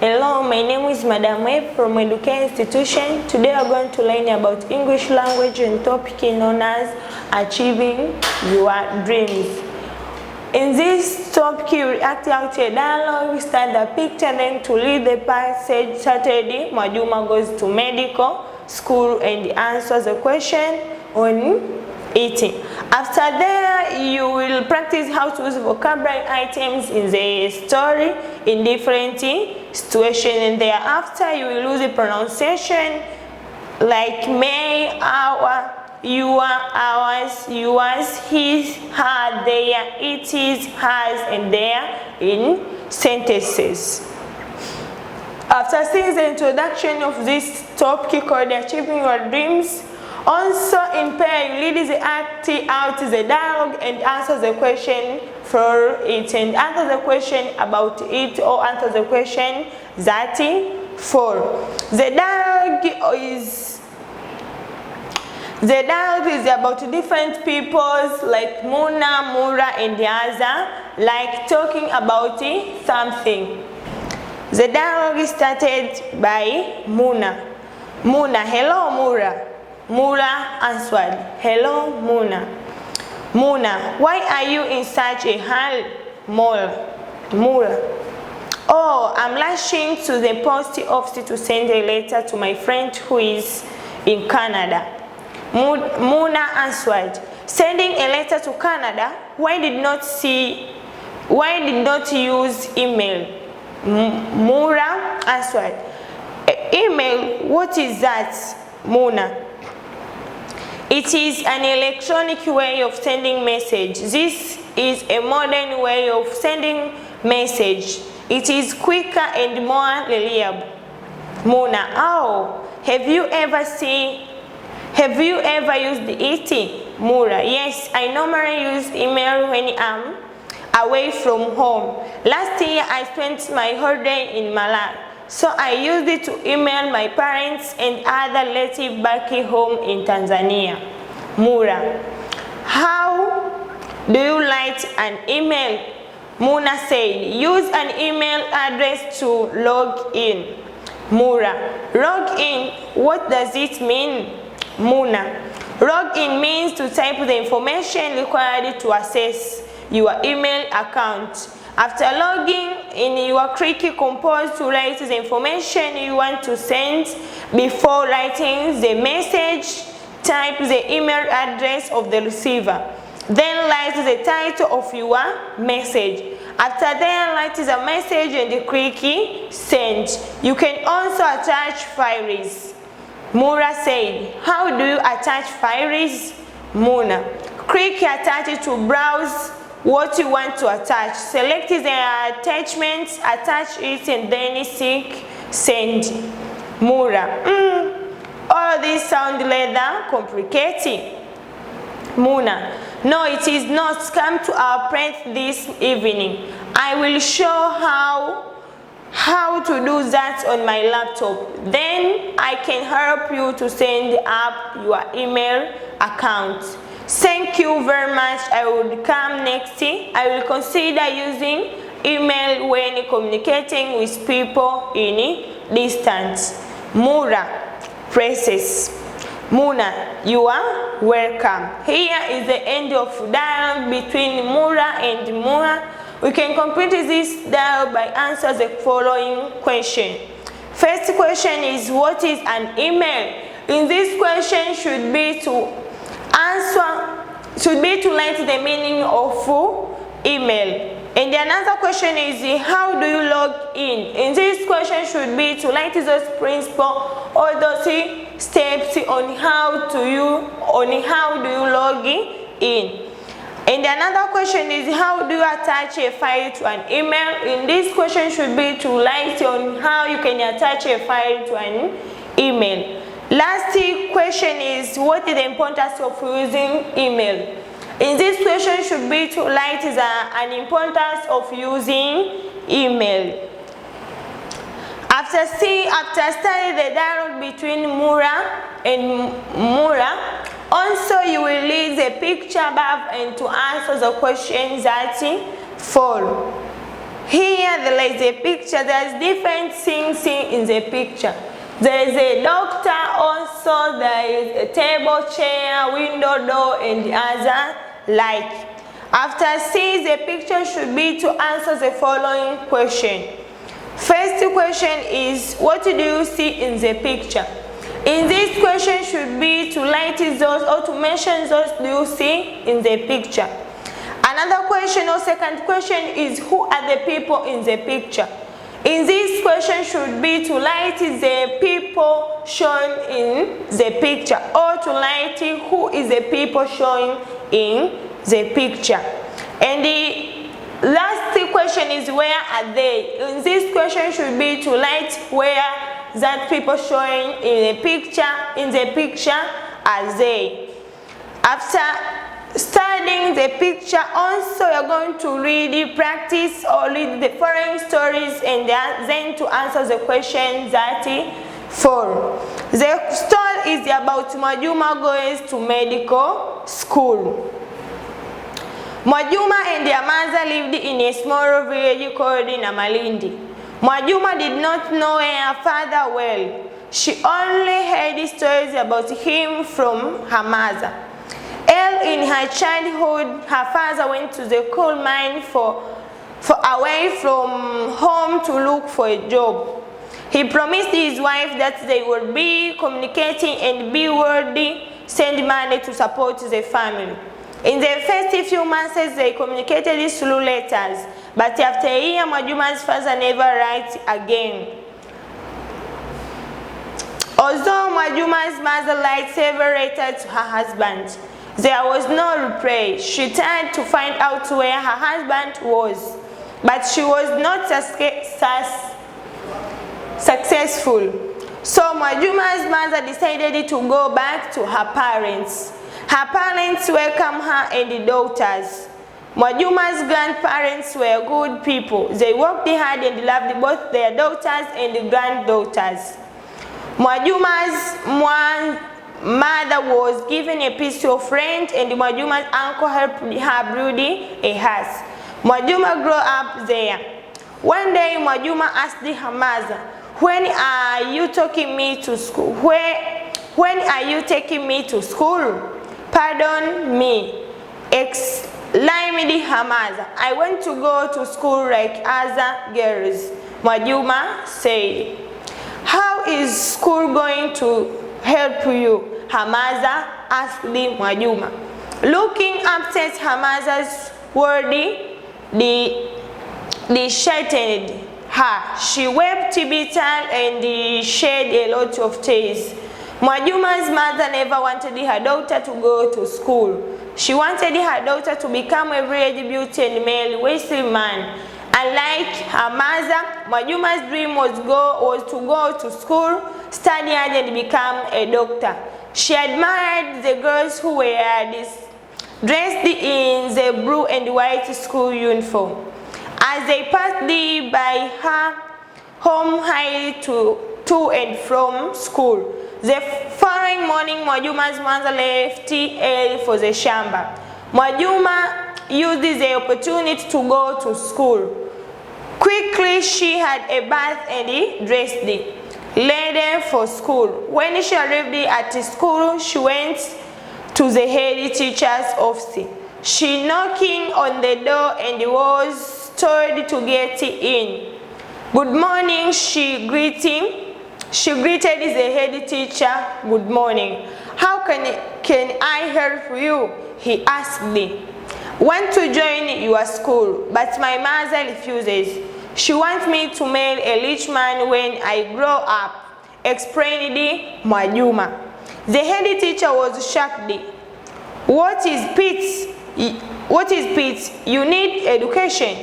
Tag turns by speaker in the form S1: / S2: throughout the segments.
S1: Hello, my name is Madam Webb from Edukea Institution. Today we are going to learn about English language and topic known as achieving your dreams. In this topic, you will act out a dialogue, start the picture, then to read the passage. Saturday, Mwajuma goes to medical school and answers a question on eating. After that, you will practice how to use vocabulary items in the story in different situations, and thereafter you will use the pronunciation like may, our, your, ours, yours, his, her, their, it is, hers, and their in sentences. After seeing the introduction of this topic called Achieving Your Dreams, also in pair, you read the act out the dialogue and answer the question for it, and answer the question about it or answer the question that for. The dialogue is about different peoples like Muna, Mura, and the other, like talking about something. The dialogue started by Muna. Muna, hello Mura. Mura answered, hello Muna. Muna, why are you in such a hurry? Mura, oh, I'm rushing to the post office to send a letter to my friend who is in Canada. Muna answered, sending a letter to Canada? Why did not use email? Mura answered, email, what is that? Muna, it is an electronic way of sending message. This is a modern way of sending message. It is quicker and more reliable. Muna, oh, have you ever used it? Mura, yes, I normally use email when I'm away from home. Last year I spent my holiday in Malawi, so I used it to email my parents and other relatives back home in Tanzania. Mura, how do you write an email? Muna said, use an email address to log in. Mura, log in, what does it mean? Muna, log in means to type the information required to access your email account. After logging in, you are click compose to write the information you want to send. Before writing the message, type the email address of the receiver. Then write the title of your message. After that, write the message and click send. You can also attach files. Mura said, how do you attach files? Muna, click attach to browse what you want to attach. Select the attachment, attach it, and then click send. Mura, all this sound rather complicated. Muna, no, it is not. Come to our place this evening. I will show how to do that on my laptop. Then I can help you to send up your email account. Thank you very much. I will come next year. I will consider using email when communicating with people in distance. Mura presses. Muna, you are welcome. Here is the end of dialogue between Mura and Mura. We can complete this dialogue by answering the following question. First question is, what is an email? In this question should be to write the meaning of email. And the another question is, how do you log in? In this question should be to write those principles or those steps on how do you log in. And another question is, how do you attach a file to an email? In this question should be to write on how you can attach a file to an email. Last question is, what is the importance of using email? In this question should be to write an importance of using email. After studying the dialogue between Mura and Mura, also you will read the picture above and to answer the questions that follow. Here there is a picture. There's different things seen in the picture. There is a doctor also, there is a table, chair, window, door, and other like. After seeing the picture should be to answer the following question. First question is, what do you see in the picture? In this question should be to write those or to mention those do you see in the picture. Another question or second question is, who are the people in the picture? In this question should be to write the people shown in the picture or to write who is the people shown in the picture. And the last question is, where are they? In this question should be to write where that people showing in the picture are they. After studying the picture, also you're going to read, practice or read the following stories and then to answer the question that follow. The story is about Mwajuma goes to medical school. Mwajuma and their mother lived in a small village called Namalindi. Mwajuma did not know her father well. She only heard stories about him from her mother. Early in her childhood, her father went to the coal mine for away from home to look for a job. He promised his wife that they would be communicating and be worthy, send money to support the family. In the first few months, they communicated through letters, but after a year, Mwajuma's father never wrote again. Although Mwajuma's mother wrote several letters to her husband, there was no reply. She tried to find out where her husband was, but she was not successful. So Mwajuma's mother decided to go back to her parents. Her parents welcomed her and the daughters. Mwajuma's grandparents were good people. They worked hard and loved both their daughters and granddaughters. Mwajuma's mother was given a piece of land and Mwajuma's uncle helped her build a house. Mwajuma grew up there. One day Mwajuma asked her mother, "When are you taking me to school? When are you taking me to school?" "Pardon me," exclaimed her mother. "I want to go to school like other girls," Mwajuma said. "How is school going to help you?" her mother asked Mwajuma. Looking upset her mother's word, disheartened her. She wept bitterly and shed a lot of tears. Mwajuma's mother never wanted her daughter to go to school. She wanted her daughter to become a village beauty and male wealthy man. Unlike her mother, Mwajuma's dream was to go to school, study hard and become a doctor. She admired the girls who were dressed in the blue and white school uniform. As they passed by her home hurried to and from school. The following morning, Mwajuma's mother left early for the shamba. Mwajuma used the opportunity to go to school. Quickly, she had a bath and dressed, ready for school. When she arrived at school, she went to the head teacher's office. She knocked on the door and was told to get in. "Good morning," she greeted the head teacher. "Good morning. How can I help you?" he asked. "Want to join your school, but my mother refuses. She wants me to marry a rich man when I grow up," explained Mwajuma. The head teacher was shocked. What is Pete? You need education.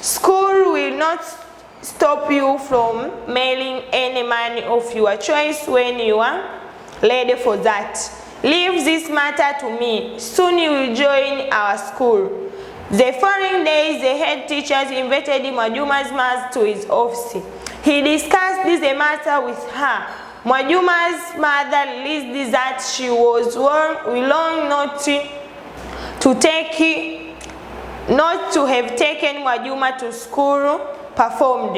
S1: School will not stop you from marrying any man of your choice when you are ready for that. Leave this matter to me. Soon you will join our school." The following days, the head teacher invited Mwajuma's mother to his office. He discussed the matter with her. Mwajuma's mother realized that she was willing not to take not to have taken Mwajuma to school performed.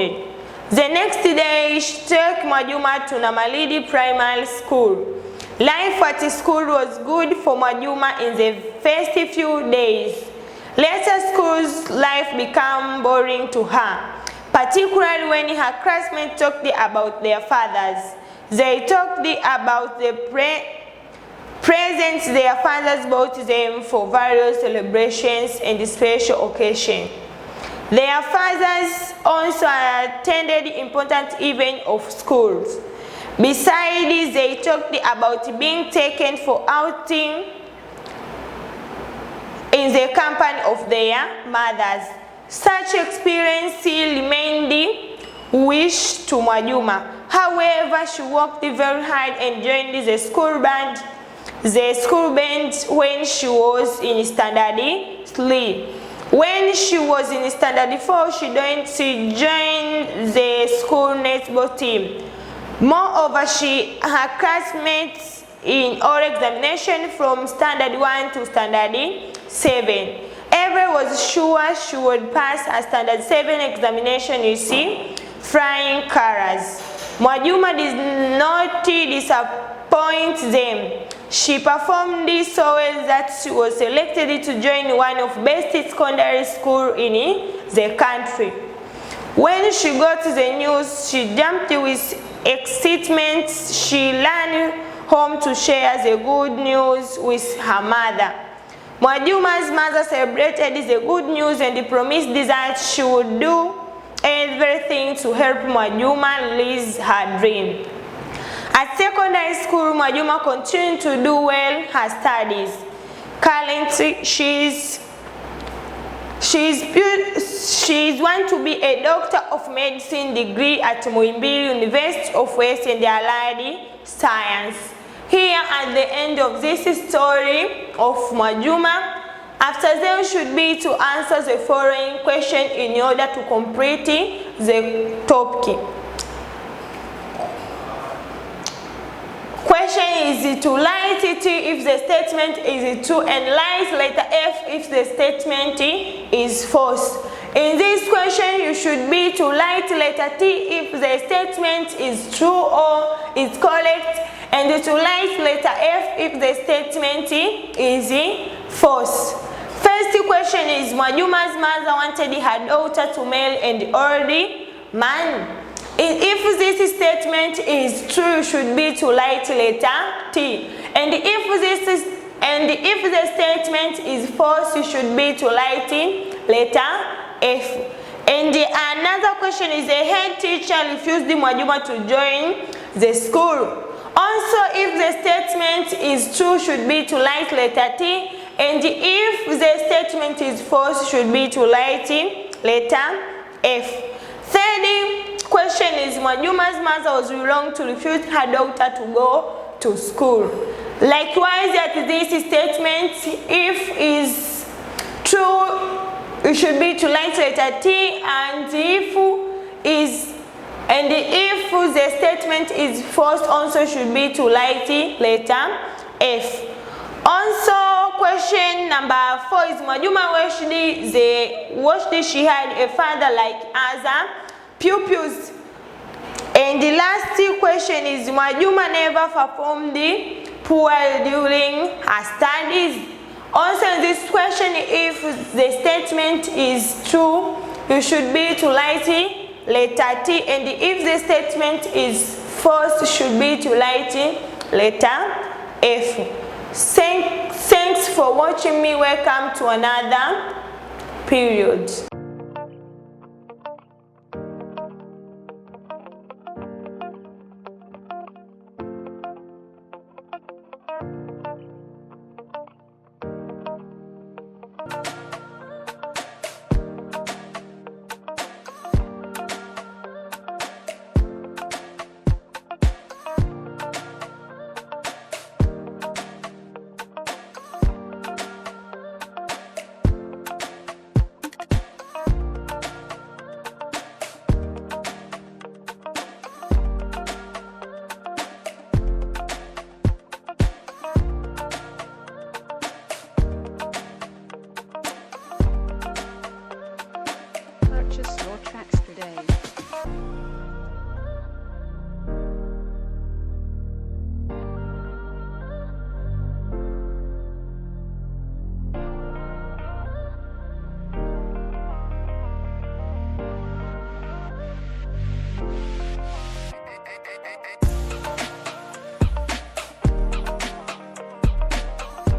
S1: The next day, she took Mwajuma to Namalidi Primary School. Life at school was good for Mwajuma in the first few days. Later, school's life became boring to her, particularly when her classmates talked about their fathers. They talked about the presents their fathers bought them for various celebrations and special occasions. Their fathers also attended important events of schools. Besides, they talked about being taken for outing in the company of their mothers. Such experience remained wish to Mwajuma. However, she worked very hard and joined the school band when she was in standard 3. When she was in standard 4, she joined the school netball team. Moreover, her classmates in all examinations from standard 1 to standard 7. Eva was sure she would pass her standard 7 examination, flying colors. Mwajuma did not disappoint them. She performed so well that she was selected to join one of the best secondary schools in the country. When she got the news, she jumped with excitement. She ran home to share the good news with her mother. Mwajuma's mother celebrated the good news and promised that she would do everything to help Mwajuma realize her dream. At secondary school, Mwajuma continued to do well her studies. Currently, she wants to be a doctor of medicine degree at Muhimbili University of West and Allied Science. Here at the end of this story of Mwajuma, after them should be to answer the following question in order to complete the topic. Question is to write it if the statement is true and write letter F if the statement is false. In this question, you should be to write letter T if the statement is true or is correct, and to write letter F if the statement is false. First question is Mwajuma's mother wanted her daughter to marry an old man. If this statement is true, you should be to write letter T. And if the statement is false, you should be to write letter F. And another question is the head teacher refused Mwajuma to join the school. Also, if the statement is true, should be to write letter T. And if the statement is false, should be to write letter F. Third question is Mwajuma's mother was wrong to refuse her daughter to go to school. Likewise, at this statement, if is true, it should be to write letter T, and if the statement is false, also should be to write letter F. Also, question number 4 is Mwajuma wished she had a father like other pupils. And the last question is Mwajuma never performed poorly during her studies. Also, in this question, if the statement is true, you should be to write letter T, and if the statement is false, should be to write letter F. Thanks for watching me. Welcome to another period.